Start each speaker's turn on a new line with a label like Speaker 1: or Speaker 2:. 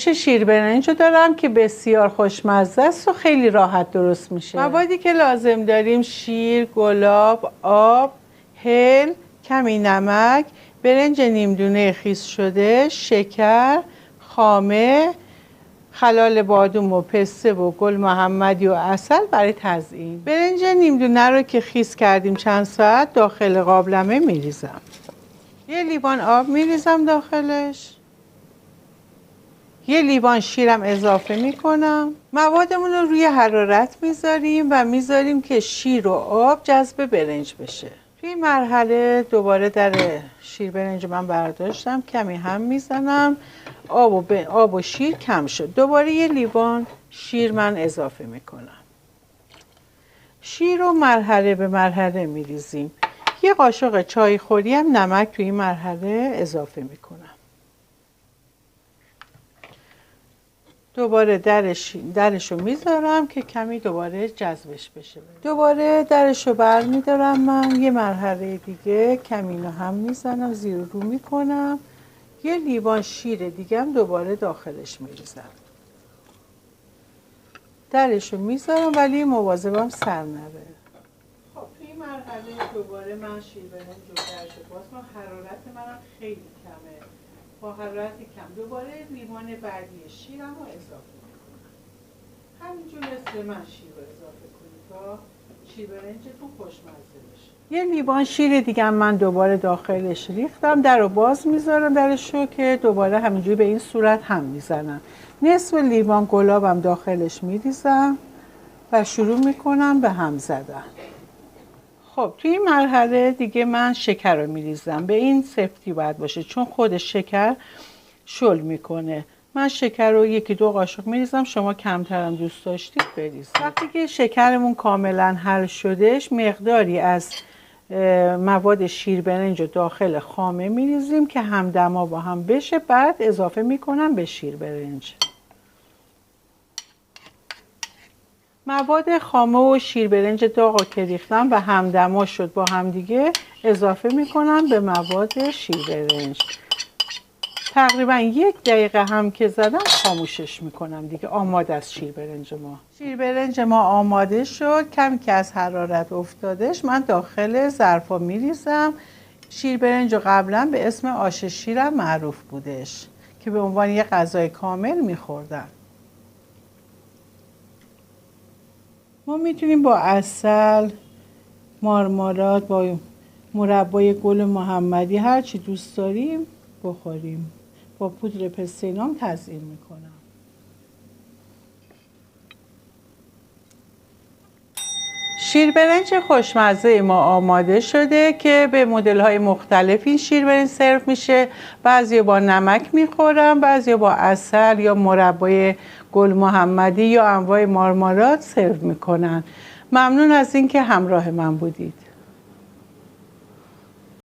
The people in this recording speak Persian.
Speaker 1: آموزش شیر برنج رو دارم که بسیار خوشمزه است و خیلی راحت درست میشه. موادی که لازم داریم: شیر، گلاب، آب، هل، کمی نمک، برنج نیمدونه خیس شده، شکر، خامه، خلال بادوم و پسته و گل محمدی و عسل برای تزیین. برنج نیمدونه رو که خیس کردیم چند ساعت داخل قابلمه میریزم. یه لیوان آب میریزم داخلش. یه لیوان شیرم اضافه میکنم. موادمون رو روی حرارت میذاریم و میذاریم که شیر و آب جذب برنج بشه. توی این مرحله دوباره در شیر برنج من برداشتم، کمی هم میزنم. آب و شیر کم شد. دوباره یه لیوان شیر من اضافه میکنم. شیر رو مرحله به مرحله میریزیم. یه قاشق چای خوری هم نمک توی این مرحله اضافه میکنم. دوباره درشو میذارم که کمی دوباره جذبش بشه. دوباره درشو بر میدارم من. یه مرحله دیگه کمی اینو هم میزنم، زیر و رو میکنم. یه لیوان شیر دیگه هم دوباره داخلش میریزم. درشو میذارم ولی مواظبم سر نره. خب توی این مرحله دوباره من شیر برنج رو درشو باز کنم. حرارت منم خیلی کمه. با حرارت کم دوباره لیوان بعدی شیرم رو اضافه میکنم. همینجور مثل من شیر رو اضافه کنید تا شیر برنجتون خوشمزه بشه. یه لیوان شیر دیگه من دوباره داخلش ریختم. در رو باز میذارم درشو که دوباره همینجوری به این صورت هم میزنم. نصف لیوان گلابم داخلش میریزم و شروع میکنم به هم زدن. خب توی این مرحله دیگه من شکر رو میریزم. به این سفتی باید باشه چون خود شکر شل میکنه. من شکر رو 1-2 قاشق میریزم. شما کمترم دوست داشتید بریزید. وقتی که شکرمون کاملا حل شدش مقداری از مواد شیر برنج رو داخل خامه میریزیم که همدما با هم بشه. بعد اضافه میکنم به شیر برنج. مواد خامه و شیر برنج داغو که ریختم و همدما شد با هم دیگه اضافه میکنم به مواد شیر برنج. تقریبا 1 دقیقه هم که زدم خاموشش میکنم دیگه. آماده است شیر برنج ما. شیر برنج ما آماده شد. کمی که از حرارت افتادش من داخل ظرفا میریزم. شیر برنج رو قبلا به اسم آش شیرم معروف بودش که به عنوان یه غذای کامل میخوردن. ما میتونیم با عسل، مارمالاد، با مربای گل محمدی هر چی دوست داریم بخوریم. با پودر پسته اینام تزیین میکنم. شیر برنج خوشمزه ما آماده شده که به مدل‌های مختلفی شیر برنج سرو میشه. بعضی با نمک میخورم، بعضی با عسل یا مربای گل محمدی یا انواع مارمالاد سرو میکنن. ممنون از اینکه همراه من بودید.